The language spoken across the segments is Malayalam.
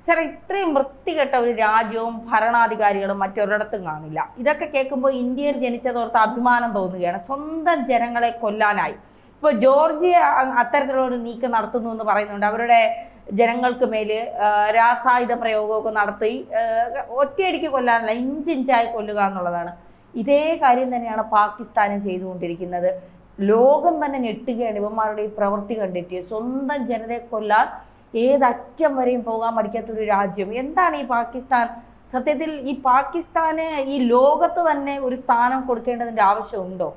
സാർ, ഇത്രയും വൃത്തികെട്ട ഒരു രാജ്യവും ഭരണാധികാരികളും മറ്റൊരിടത്തും കാണില്ല. ഇതൊക്കെ കേൾക്കുമ്പോൾ ഇന്ത്യയിൽ ജനിച്ചതോർത്ത് അഭിമാനം തോന്നുകയാണ്. സ്വന്തം ജനങ്ങളെ കൊല്ലാനായി ഇപ്പോൾ ജോർജിയ അത്തരത്തിലുള്ള നീക്കം നടത്തുന്നു എന്ന് പറയുന്നുണ്ട്. അവരുടെ ജനങ്ങൾക്ക് മേൽ രാസായുധ പ്രയോഗമൊക്കെ നടത്തി ഒറ്റയടിക്ക് കൊല്ലാനല്ല, ഇഞ്ചിഞ്ചായി കൊല്ലുക എന്നുള്ളതാണ്. ഇതേ കാര്യം തന്നെയാണ് പാകിസ്ഥാനും ചെയ്തുകൊണ്ടിരിക്കുന്നത്. ലോകം തന്നെ ഞെട്ടുകയാണ് ഇവന്മാരുടെ ഈ പ്രവൃത്തി കണ്ടിട്ട്. സ്വന്തം ജനതയെ കൊല്ലാൻ ഏതറ്റം വരെയും പോകാൻ മടിക്കാത്തൊരു രാജ്യം. എന്താണ് ഈ പാകിസ്ഥാൻ? സത്യത്തിൽ ഈ പാകിസ്ഥാന് ഈ ലോകത്ത് തന്നെ ഒരു സ്ഥാനം കൊടുക്കേണ്ടതിൻ്റെ ആവശ്യമുണ്ടോ?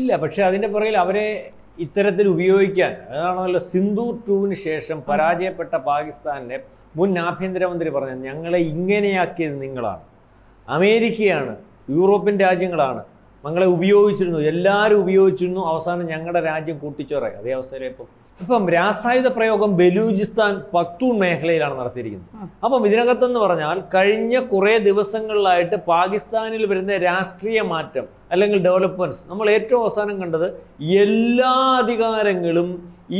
ഇല്ല. പക്ഷെ അതിൻ്റെ പുറകിൽ അവരെ ഇത്തരത്തിൽ ഉപയോഗിക്കാൻ, അതാണല്ലോ സിന്ധൂർ 2-ന് ശേഷം പരാജയപ്പെട്ട പാകിസ്ഥാനിലെ മുൻ ആഭ്യന്തരമന്ത്രി പറഞ്ഞത്, ഞങ്ങളെ ഇങ്ങനെയാക്കിയത് നിങ്ങളാണ്, അമേരിക്കയാണ്, യൂറോപ്യൻ രാജ്യങ്ങളാണ് ഞങ്ങളെ ഉപയോഗിച്ചിരുന്നു, എല്ലാവരും ഉപയോഗിച്ചിരുന്നു, അവസാനം ഞങ്ങളുടെ രാജ്യം കൂട്ടിച്ചോറായി. അതേ അവസ്ഥയിലെ ഇപ്പം രാസായുധ പ്രയോഗം ബലൂചിസ്ഥാൻ പക്തൂൺ മേഖലയിലാണ് നടത്തിയിരിക്കുന്നത്. അപ്പം ഇതിനകത്തെന്ന് പറഞ്ഞാൽ കഴിഞ്ഞ കുറേ ദിവസങ്ങളിലായിട്ട് പാകിസ്ഥാനിൽ വരുന്ന രാഷ്ട്രീയ മാറ്റം അല്ലെങ്കിൽ ഡെവലപ്മെൻറ്റ്സ് നമ്മൾ ഏറ്റവും അവസാനം കണ്ടത്, എല്ലാ അധികാരങ്ങളും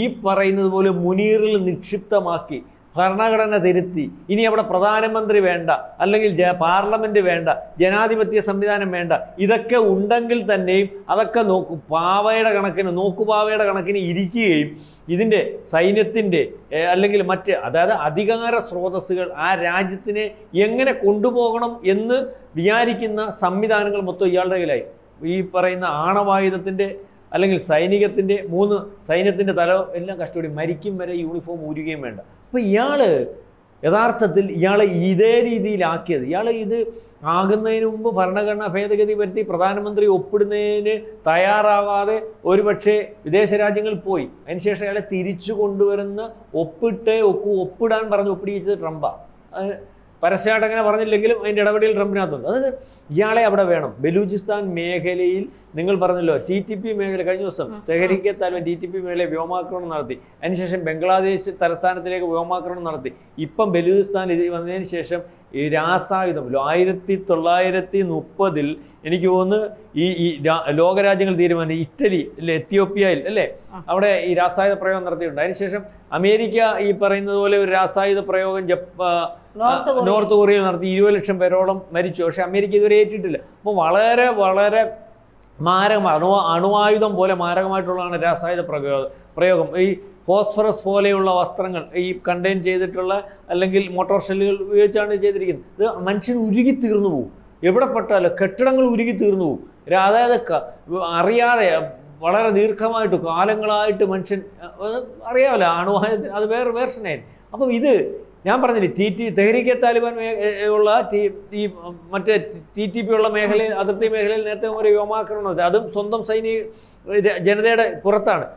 ഈ പറയുന്നത് പോലെ മുനീറിൽ നിക്ഷിപ്തമാക്കി ഭരണഘടന തിരുത്തി, ഇനി അവിടെ പ്രധാനമന്ത്രി വേണ്ട, അല്ലെങ്കിൽ പാർലമെന്റ് വേണ്ട, ജനാധിപത്യ സംവിധാനം വേണ്ട, ഇതൊക്കെ ഉണ്ടെങ്കിൽ തന്നെയും അതൊക്കെ നോക്കുപാവയുടെ കണക്കിന് ഇരിക്കുകയും ഇതിൻ്റെ സൈന്യത്തിൻ്റെ അല്ലെങ്കിൽ മറ്റ് അതായത് അധികാര സ്രോതസ്സുകൾ ആ രാജ്യത്തിനെ എങ്ങനെ കൊണ്ടുപോകണം എന്ന് വിചാരിക്കുന്ന സംവിധാനങ്ങൾ മൊത്തം ഇയാളുടെ കയ്യിലായി. ഈ പറയുന്ന ആണവായുധത്തിൻ്റെ അല്ലെങ്കിൽ സൈനികത്തിൻ്റെ 3 സൈന്യത്തിൻ്റെ തല എല്ലാം കസ്റ്റഡി, മരിക്കും വരെ യൂണിഫോം ഊരുകയും വേണ്ട. അപ്പോൾ യഥാർത്ഥത്തിൽ ഇയാളെ ഇതേ രീതിയിലാക്കിയത്, ഇത് ആകുന്നതിന് മുമ്പ് ഭരണഘടനാ ഭേദഗതി വരുത്തി പ്രധാനമന്ത്രി ഒപ്പിടുന്നതിന് തയ്യാറാകാതെ ഒരുപക്ഷെ വിദേശ രാജ്യങ്ങളിൽ പോയി. അതിനുശേഷം അയാളെ തിരിച്ചു കൊണ്ടുവരുന്ന ഒപ്പിടാൻ പറഞ്ഞ് ഒപ്പിടിച്ചത് ട്രംപാണ്. പരസ്യമായിട്ട് അങ്ങനെ പറഞ്ഞില്ലെങ്കിലും അതിൻ്റെ ഇടപെടൽ ട്രംപിനകത്തുണ്ട്. അതായത് ഇയാളെ അവിടെ വേണം. ബലൂചിസ്ഥാൻ മേഖലയിൽ നിങ്ങൾ പറഞ്ഞല്ലോ, TTP മേഖല കഴിഞ്ഞ ദിവസം തെഹരീക്കെ താലിബാൻ TTP മേഖലയെ വ്യോമാക്രമണം നടത്തി. അതിനുശേഷം ബംഗ്ലാദേശ് തലസ്ഥാനത്തിലേക്ക് വ്യോമാക്രമണം നടത്തി. ഇപ്പം ബലൂചിസ്ഥാൻ വന്നതിന് ശേഷം ഈ രാസായുധം 1930-ൽ എനിക്ക് തോന്നുന്നു ഈ ലോകരാജ്യങ്ങൾ തീരുമാനിച്ചു, ഇറ്റലി അല്ലെ, എത്യോപ്യയിൽ അല്ലേ, അവിടെ ഈ രാസായുധ പ്രയോഗം നടത്തിയിട്ടുണ്ട്. അതിനുശേഷം അമേരിക്ക ഈ പറയുന്നത് പോലെ ഒരു രാസായുധ പ്രയോഗം നോർത്ത് കൊറിയയിൽ നടത്തി. 20 ലക്ഷം പേരോളം മരിച്ചു. പക്ഷെ അമേരിക്ക ഇതുവരെ ഏറ്റിട്ടില്ല. അപ്പോൾ വളരെ വളരെ അണുവായുധം പോലെ മാരകമായിട്ടുള്ളതാണ് രാസായുധ പ്രയോഗം. ഈ ഫോസ്ഫറസ് പോലെയുള്ള വസ്ത്രങ്ങൾ ഈ കണ്ടെയ്ൻ ചെയ്തിട്ടുള്ള അല്ലെങ്കിൽ മോട്ടോർ ഷെല്ലുകൾ ഉപയോഗിച്ചാണ് ചെയ്തിരിക്കുന്നത്. ഇത് മനുഷ്യൻ ഉരുകി തീർന്നു പോകും. എവിടെ പെട്ടാലും കെട്ടിടങ്ങൾ ഉരുകി തീർന്നു പോകും. അതായത് അറിയാതെ വളരെ ദീർഘമായിട്ട് കാലങ്ങളായിട്ട് മനുഷ്യൻ അറിയാമല്ലോ, അണുവായുധത്തിന് അത് വേറെ വേർഷനായിരുന്നു. അപ്പം ഇത് ഞാൻ പറഞ്ഞില്ലേ, തെഹരീക്കെ താലിബാൻ ഉള്ള ഈ മറ്റേ TTP ഉള്ള മേഖലയിൽ, അതിർത്തി മേഖലയിൽ നേരത്തെ ഒരു വ്യോമാക്രമണം നടത്തി. അതും സ്വന്തം ജനതയുടെ പുറത്താണ്.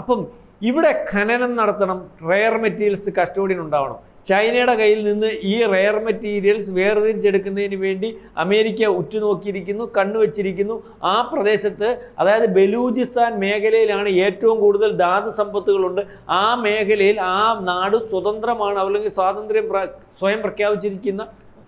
അപ്പം ഇവിടെ ഖനനം നടത്തണം, റെയർ മെറ്റീരിയൽസ് കസ്റ്റോഡിയൻ ഉണ്ടാവണം. ചൈനയുടെ കയ്യിൽ നിന്ന് ഈ റെയർ മെറ്റീരിയൽസ് വേർതിരിച്ചെടുക്കുന്നതിന് വേണ്ടി അമേരിക്ക ഉറ്റുനോക്കിയിരിക്കുന്നു, കണ്ണുവെച്ചിരിക്കുന്നു. ആ പ്രദേശത്ത്, അതായത് ബലൂചിസ്ഥാൻ മേഖലയിലാണ് ഏറ്റവും കൂടുതൽ ധാതു സമ്പത്തുകളുണ്ട്. ആ മേഖലയിൽ ആ നാട് സ്വതന്ത്രമാണ്, അല്ലെങ്കിൽ സ്വാതന്ത്ര്യം സ്വയം പ്രഖ്യാപിച്ചിരിക്കുന്ന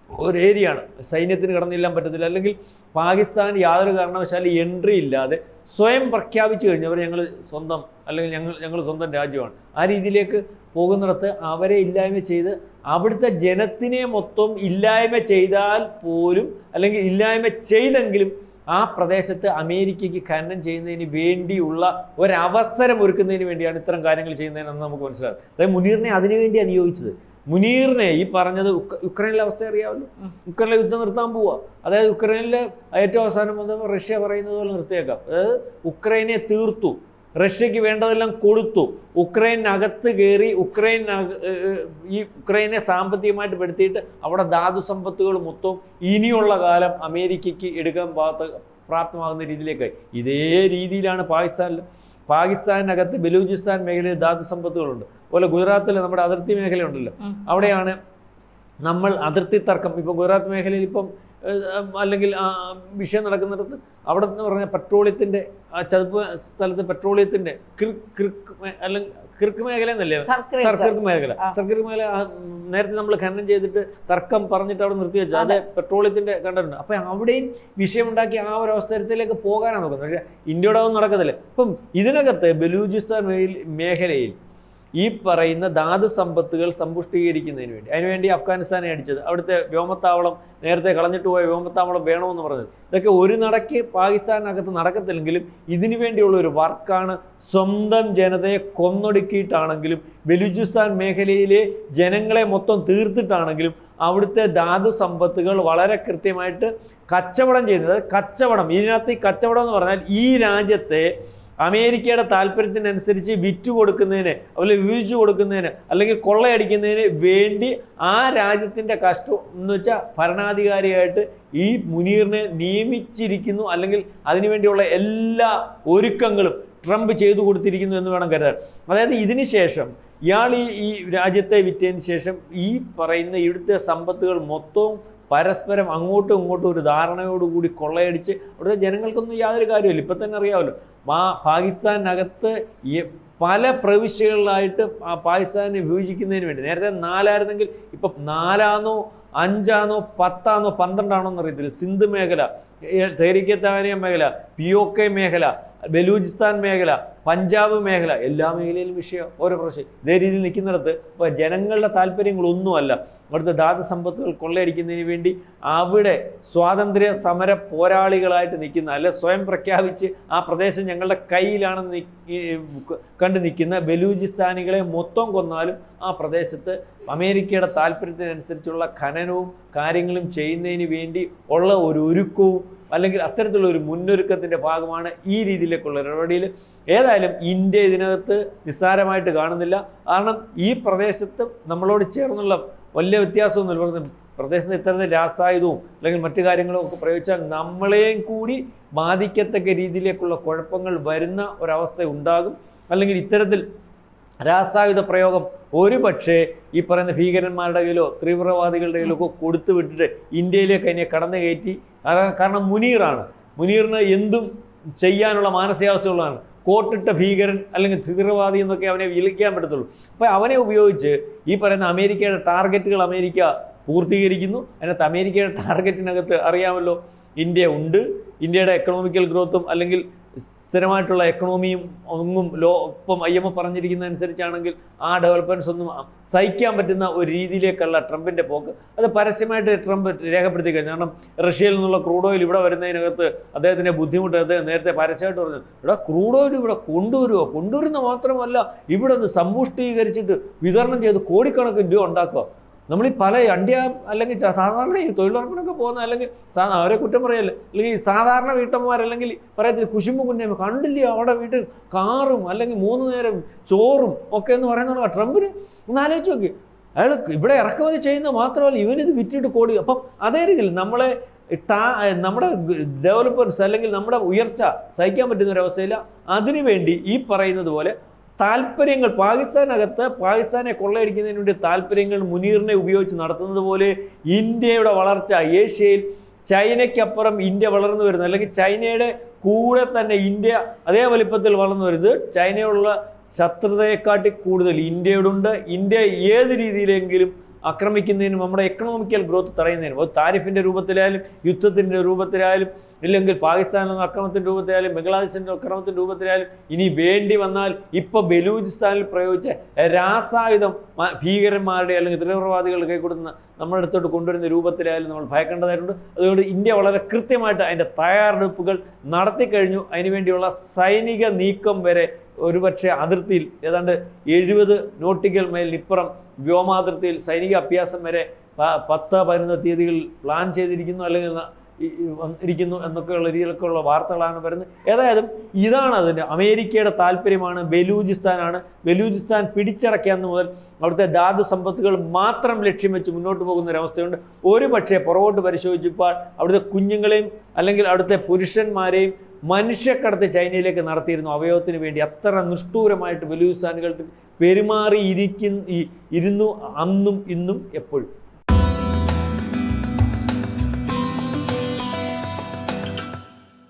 ഒരു ഏരിയയാണ്. സൈന്യത്തിന് കടന്നില്ലാൻ പറ്റത്തില്ല. അല്ലെങ്കിൽ പാകിസ്ഥാൻ യാതൊരു കാരണവശാലും എൻട്രി ഇല്ലാതെ സ്വയം പ്രഖ്യാപിച്ചു കഴിഞ്ഞവർ ഞങ്ങൾ സ്വന്തം, അല്ലെങ്കിൽ ഞങ്ങൾ സ്വന്തം രാജ്യമാണ്. ആ രീതിയിലേക്ക് പോകുന്നിടത്ത് അവരെ ഇല്ലായ്മ ചെയ്ത് അവിടുത്തെ ജനത്തിനെ മൊത്തം ഇല്ലായ്മ ചെയ്താൽ പോലും, അല്ലെങ്കിൽ ഇല്ലായ്മ ചെയ്തെങ്കിലും ആ പ്രദേശത്ത് അമേരിക്കയ്ക്ക് ഖനനം ചെയ്യുന്നതിന് വേണ്ടിയുള്ള ഒരവസരം ഒരുക്കുന്നതിന് വേണ്ടിയാണ് ഇത്തരം കാര്യങ്ങൾ ചെയ്യുന്നതെന്ന് നമുക്ക് മനസ്സിലാകും. അതായത് മുനീറിനെ അതിനുവേണ്ടിയാണ് നിയോഗിച്ചത്. മുനീറിനെ ഈ പറഞ്ഞത് യുക്രൈനിലെ അവസ്ഥ അറിയാമല്ലോ. യുക്രൈനിലെ യുദ്ധം നിർത്താൻ പോവുക. അതായത് യുക്രൈനിലെ ഏറ്റവും അവസാനം വന്നപ്പോൾ റഷ്യ പറയുന്നത് പോലെ നിർത്തിയേക്കാം. അതായത് ഉക്രൈനെ തീർത്തു, റഷ്യക്ക് വേണ്ടതെല്ലാം കൊടുത്തു, ഉക്രൈനകത്ത് കയറി ഉക്രൈനെ സാമ്പത്തികമായിട്ട് പെടുത്തിയിട്ട് അവിടെ ധാതു സമ്പത്തുകൾ മൊത്തം ഇനിയുള്ള കാലം അമേരിക്കയ്ക്ക് എടുക്കാൻ പ്രാപ്തമാകുന്ന രീതിയിലേക്കായി. ഇതേ രീതിയിലാണ് പാകിസ്ഥാനകത്ത് ബലൂചിസ്ഥാൻ മേഖലയിൽ ധാതു സമ്പത്തുകളുണ്ട്. അതുപോലെ ഗുജറാത്തിൽ നമ്മുടെ അതിർത്തി മേഖലയുണ്ടല്ലോ, അവിടെയാണ് നമ്മൾ അതിർത്തി തർക്കം. ഇപ്പോൾ ഗുജറാത്ത് മേഖലയിൽ ഇപ്പം അല്ലെങ്കിൽ വിഷയം നടക്കുന്നിടത്ത് അവിടെ എന്ന് പറഞ്ഞാൽ പെട്രോളിയത്തിൻ്റെ ചതുപ്പ് സ്ഥലത്ത് പെട്രോളിയത്തിൻ്റെ അല്ലെങ്കിൽ കിർക്ക് മേഖല എന്നല്ലേ, സർക്കിർക്ക് മേഖല നേരത്തെ നമ്മൾ ഖനനം ചെയ്തിട്ട് തർക്കം പറഞ്ഞിട്ട് അവിടെ നിർത്തിവെച്ചു. അത് പെട്രോളിയത്തിൻ്റെ കണ്ടിട്ടുണ്ട്. അപ്പം അവിടെയും വിഷയമുണ്ടാക്കി ആ ഒരു അവസരത്തിലേക്ക് പോകാനാണ് നോക്കുന്നത്. പക്ഷേ ഇന്ത്യയുടെ ഒന്നും നടക്കത്തില്ല. ഇപ്പം ഇതിനകത്ത് ബലൂചിസ്ഥാൻ മേഖലയിൽ ഈ പറയുന്ന ധാതു സമ്പത്തുകൾ സമ്പുഷ്ടീകരിക്കുന്നതിന് വേണ്ടി. അതിനുവേണ്ടി അഫ്ഗാനിസ്ഥാനെ അടിച്ചത്, അവിടുത്തെ വ്യോമത്താവളം, നേരത്തെ കളഞ്ഞിട്ട് പോയ വ്യോമത്താവളം വേണമെന്ന് പറഞ്ഞത്. ഇതൊക്കെ ഒരു നടക്ക് പാകിസ്ഥാനകത്ത് നടക്കത്തില്ലെങ്കിലും ഇതിനു വേണ്ടിയുള്ള ഒരു വർക്കാണ്. സ്വന്തം ജനതയെ കൊന്നൊടുക്കിയിട്ടാണെങ്കിലും ബലൂചിസ്ഥാൻ മേഖലയിലെ ജനങ്ങളെ മൊത്തം തീർത്തിട്ടാണെങ്കിലും അവിടുത്തെ ധാതു സമ്പത്തുകൾ വളരെ കൃത്യമായിട്ട് കച്ചവടം ചെയ്യുന്നത്. കച്ചവടം, ഇതിനകത്ത് ഈ കച്ചവടം എന്ന് പറഞ്ഞാൽ ഈ രാജ്യത്തെ അമേരിക്കയുടെ താല്പര്യത്തിനനുസരിച്ച് വിറ്റ് കൊടുക്കുന്നതിന്, അല്ലെങ്കിൽ വിഭജിച്ചു കൊടുക്കുന്നതിന്, അല്ലെങ്കിൽ കൊള്ളയടിക്കുന്നതിന് വേണ്ടി ആ രാജ്യത്തിൻ്റെ കഷ്ടം എന്ന് വെച്ചാൽ ഭരണാധികാരിയായിട്ട് ഈ മുനീറിനെ നിയമിച്ചിരിക്കുന്നു, അല്ലെങ്കിൽ അതിനുവേണ്ടിയുള്ള എല്ലാ ഒരുക്കങ്ങളും ട്രംപ് ചെയ്തു കൊടുത്തിരിക്കുന്നു എന്ന് വേണം കരുതാൻ. അതായത് ഇതിന് ശേഷം ഇയാൾ ഈ രാജ്യത്തെ വിറ്റതിന് ശേഷം ഈ പറയുന്ന ഇവിടുത്തെ സമ്പത്തുകൾ മൊത്തവും പരസ്പരം അങ്ങോട്ടും ഇങ്ങോട്ടും ഒരു ധാരണയോടുകൂടി കൊള്ളയടിച്ച് അവിടുത്തെ ജനങ്ങൾക്കൊന്നും യാതൊരു കാര്യമില്ല. ഇപ്പം തന്നെ അറിയാമല്ലോ, പാകിസ്ഥാനകത്ത് പല പ്രവിശ്യകളിലായിട്ട് പാകിസ്ഥാനെ വിഭജിക്കുന്നതിന് വേണ്ടി നേരത്തെ 4 ആയിരുന്നെങ്കിൽ ഇപ്പം 4 5 10 12 എന്നറിയത്തില്ല. സിന്ധ് മേഖല, തെഹ്രീക്ക്-ഇ-തവാനിയ മേഖല, POK മേഖല, ബലൂചിസ്ഥാൻ മേഖല, പഞ്ചാബ് മേഖല, എല്ലാ മേഖലയിലും വിഷയം ഓരോ പ്രശ്നം. ഇതേ രീതിയിൽ നിൽക്കുന്നിടത്ത് ഇപ്പോൾ ജനങ്ങളുടെ താല്പര്യങ്ങളൊന്നുമല്ല അവിടുത്തെ ധാതു സമ്പത്തുകൾ കൊള്ളയടിക്കുന്നതിന് വേണ്ടി അവിടെ സ്വാതന്ത്ര്യ സമര പോരാളികളായിട്ട് നിൽക്കുന്ന, അല്ലെ സ്വയം പ്രഖ്യാപിച്ച് ആ പ്രദേശം ഞങ്ങളുടെ കയ്യിലാണെന്ന് കണ്ടു നിൽക്കുന്ന ബലൂചിസ്ഥാനികളെ മൊത്തം കൊന്നാലും ആ പ്രദേശത്ത് അമേരിക്കയുടെ താല്പര്യത്തിനനുസരിച്ചുള്ള ഖനനവും കാര്യങ്ങളും ചെയ്യുന്നതിന് വേണ്ടി ഉള്ള ഒരു ഒരുക്കവും, അല്ലെങ്കിൽ അത്തരത്തിലുള്ള ഒരു മുന്നൊരുക്കത്തിൻ്റെ ഭാഗമാണ് ഈ രീതിയിലേക്കുള്ള ഇടപെടൽ. ഏതായാലും ഇന്ത്യ ഇതിനകത്ത് നിസ്സാരമായിട്ട് കാണുന്നില്ല. കാരണം ഈ പ്രദേശത്ത് നമ്മളോട് ചേർന്നുള്ള വലിയ വ്യത്യാസമൊന്നുമില്ല. പ്രദേശത്ത് ഇത്തരത്തിൽ രാസായുധവും അല്ലെങ്കിൽ മറ്റു കാര്യങ്ങളും ഒക്കെ പ്രയോഗിച്ചാൽ നമ്മളെയും കൂടി ബാധിക്കത്തക്ക രീതിയിലേക്കുള്ള കുഴപ്പങ്ങൾ വരുന്ന ഒരവസ്ഥ ഉണ്ടാകും. അല്ലെങ്കിൽ ഇത്തരത്തിൽ രാസായുധ പ്രയോഗം ഒരു പക്ഷേ ഈ പറയുന്ന ഭീകരന്മാരുടെ കയ്യിലോ തീവ്രവാദികളുടെ കയ്യിലോ ഒക്കെ കൊടുത്തു വിട്ടിട്ട് ഇന്ത്യയിലേക്ക് അതിനെ കടന്നു കയറ്റി. കാരണം മുനീറിന് എന്തും ചെയ്യാനുള്ള മാനസികാവസ്ഥയുള്ളതാണ്. കോട്ടിട്ട ഭീകരൻ അല്ലെങ്കിൽ തീവ്രവാദി എന്നൊക്കെ അവനെ വിളിക്കാൻ പറ്റത്തുള്ളൂ. അപ്പോൾ അവനെ ഉപയോഗിച്ച് ഈ പറയുന്ന അമേരിക്കയുടെ ടാർഗറ്റുകൾ അമേരിക്ക പൂർത്തീകരിക്കുന്നു. അതിനകത്ത് അമേരിക്കയുടെ ടാർഗറ്റിനകത്ത് അറിയാമല്ലോ, ഇന്ത്യ ഉണ്ട്. ഇന്ത്യയുടെ എക്കണോമിക്കൽ ഗ്രോത്തും അല്ലെങ്കിൽ സ്ഥിരമായിട്ടുള്ള എക്കണോമിയും ഒന്നും ഇപ്പം IMF പറഞ്ഞിരിക്കുന്ന അനുസരിച്ചാണെങ്കിൽ ആ ഡെവലപ്മെൻറ്റ്സ് ഒന്നും സഹിക്കാൻ പറ്റുന്ന ഒരു രീതിയിലേക്കുള്ള ട്രംപിൻ്റെ പോക്ക് അത് പരസ്യമായിട്ട് ട്രംപ് രേഖപ്പെടുത്തി കഴിഞ്ഞു. കാരണം റഷ്യയിൽ നിന്നുള്ള ക്രൂഡ് ഓയിൽ ഇവിടെ വരുന്നതിനകത്ത് അദ്ദേഹത്തിൻ്റെ ബുദ്ധിമുട്ട് അദ്ദേഹം നേരത്തെ പരസ്യമായിട്ട് പറഞ്ഞു, ഇവിടെ ക്രൂഡ് ഓയിൽ ഇവിടെ കൊണ്ടുവരുന്ന മാത്രമല്ല ഇവിടെ നിന്ന് സമ്പുഷ്ടീകരിച്ചിട്ട് വിതരണം ചെയ്ത് കോടിക്കണക്കിന് രൂപ ഉണ്ടാക്കുക. നമ്മൾ ഈ പല അണ്ടിയ അല്ലെങ്കിൽ സാധാരണ ഈ തൊഴിലുറപ്പിനൊക്കെ പോകുന്ന, അല്ലെങ്കിൽ അവരെ കുറ്റം പറയല്ലേ, അല്ലെങ്കിൽ സാധാരണ വീട്ടമ്മമാരല്ലെങ്കിൽ പറയത്തില്ല കുശുമ്പ് കുഞ്ഞമ്മ കണ്ടില്ല അവിടെ വീട്ടിൽ കാറും അല്ലെങ്കിൽ 3 നേരം ചോറും ഒക്കെ എന്ന് പറയുന്ന ട്രംപിന് ഒന്ന് ആലോചിച്ച് നോക്കി. അയാൾ ഇവിടെ ഇറക്കുമതി ചെയ്യുന്നത് മാത്രമല്ല ഇവനിത് വിറ്റിട്ട് കോടി. അപ്പം അതേ രീതിയിൽ നമ്മുടെ ഡെവലപ്മെൻറ്റ്സ് അല്ലെങ്കിൽ നമ്മുടെ ഉയർച്ച സഹിക്കാൻ പറ്റുന്ന ഒരവസ്ഥയില്ല. അതിനുവേണ്ടി ഈ പറയുന്നത് പോലെ താല്പര്യങ്ങൾ പാകിസ്ഥാനെ കൊള്ളയടിക്കുന്നതിന് വേണ്ടി താല്പര്യങ്ങൾ മുനീറിനെ ഉപയോഗിച്ച് നടത്തുന്നത് പോലെ ഇന്ത്യയുടെ വളർച്ച ഏഷ്യയിൽ ചൈനയ്ക്കപ്പുറം ഇന്ത്യ വളർന്നു വരുന്നത്, അല്ലെങ്കിൽ ചൈനയുടെ കൂടെ തന്നെ ഇന്ത്യ അതേ വലിപ്പത്തിൽ വളർന്നു വരുന്നത്, ചൈനയുള്ള ശത്രുതയെക്കാട്ടി കൂടുതൽ ഇന്ത്യയോടുണ്ട്. ഇന്ത്യ ഏത് രീതിയിലെങ്കിലും ആക്രമിക്കുന്നതിനും നമ്മുടെ എക്കണോമിക്കൽ ഗ്രോത്ത് തടയുന്നതിനും, അത് താരിഫിൻ്റെ രൂപത്തിലായാലും യുദ്ധത്തിൻ്റെ രൂപത്തിലായാലും, ഇല്ലെങ്കിൽ പാകിസ്ഥാനിൽ അക്രമത്തിൻ്റെ രൂപത്തിലായാലും ബംഗ്ലാദേശിൻ്റെ അക്രമത്തിൻ്റെ രൂപത്തിലായാലും, ഇനി വേണ്ടി വന്നാൽ ഇപ്പോൾ ബലൂചിസ്ഥാനിൽ പ്രയോഗിച്ച രാസായുധം ഭീകരന്മാരുടെ അല്ലെങ്കിൽ തീവ്രവാദികളുടെ കൈ കൊടുക്കുന്ന നമ്മുടെ അടുത്തോട്ട് കൊണ്ടുവരുന്ന രൂപത്തിലായാലും നമ്മൾ ഭയക്കേണ്ടതായിട്ടുണ്ട്. അതുകൊണ്ട് ഇന്ത്യ വളരെ കൃത്യമായിട്ട് അതിൻ്റെ തയ്യാറെടുപ്പുകൾ നടത്തിക്കഴിഞ്ഞു. അതിനുവേണ്ടിയുള്ള സൈനിക നീക്കം വരെ ഒരുപക്ഷെ അതിർത്തിയിൽ ഏതാണ്ട് 70 നോട്ടിക്കൽ മൈലിനിപ്പുറം വ്യോമാതിർത്തിയിൽ സൈനിക അഭ്യാസം വരെ 10-11 തീയതികളിൽ പ്ലാൻ ചെയ്തിരിക്കുന്നു, അല്ലെങ്കിൽ ഇരിക്കുന്നു എന്നൊക്കെയുള്ള രീതിയിലൊക്കെയുള്ള വാർത്തകളാണ് വരുന്നത്. ഏതായാലും ഇതാണ് അതിൻ്റെ അമേരിക്കയുടെ താല്പര്യമാണ്, ബലൂചിസ്ഥാൻ പിടിച്ചടക്കിയെന്ന് മുതൽ അവിടുത്തെ ധാതു സമ്പത്തുകൾ മാത്രം ലക്ഷ്യം വെച്ച് മുന്നോട്ട് പോകുന്ന ഒരവസ്ഥയുണ്ട്. ഒരു പക്ഷേ പുറകോട്ട് പരിശോധിച്ചപ്പോൾ അവിടുത്തെ കുഞ്ഞുങ്ങളെയും അല്ലെങ്കിൽ അവിടുത്തെ പുരുഷന്മാരെയും മനുഷ്യക്കടത്ത് ചൈനയിലേക്ക് നടത്തിയിരുന്നു അവയവത്തിന് വേണ്ടി. അത്ര നിഷ്ഠൂരമായിട്ട് ബലൂചിസ്ഥാനുകൾ പെരുമാറിയിരുന്നു അന്നും ഇന്നും എപ്പോഴും.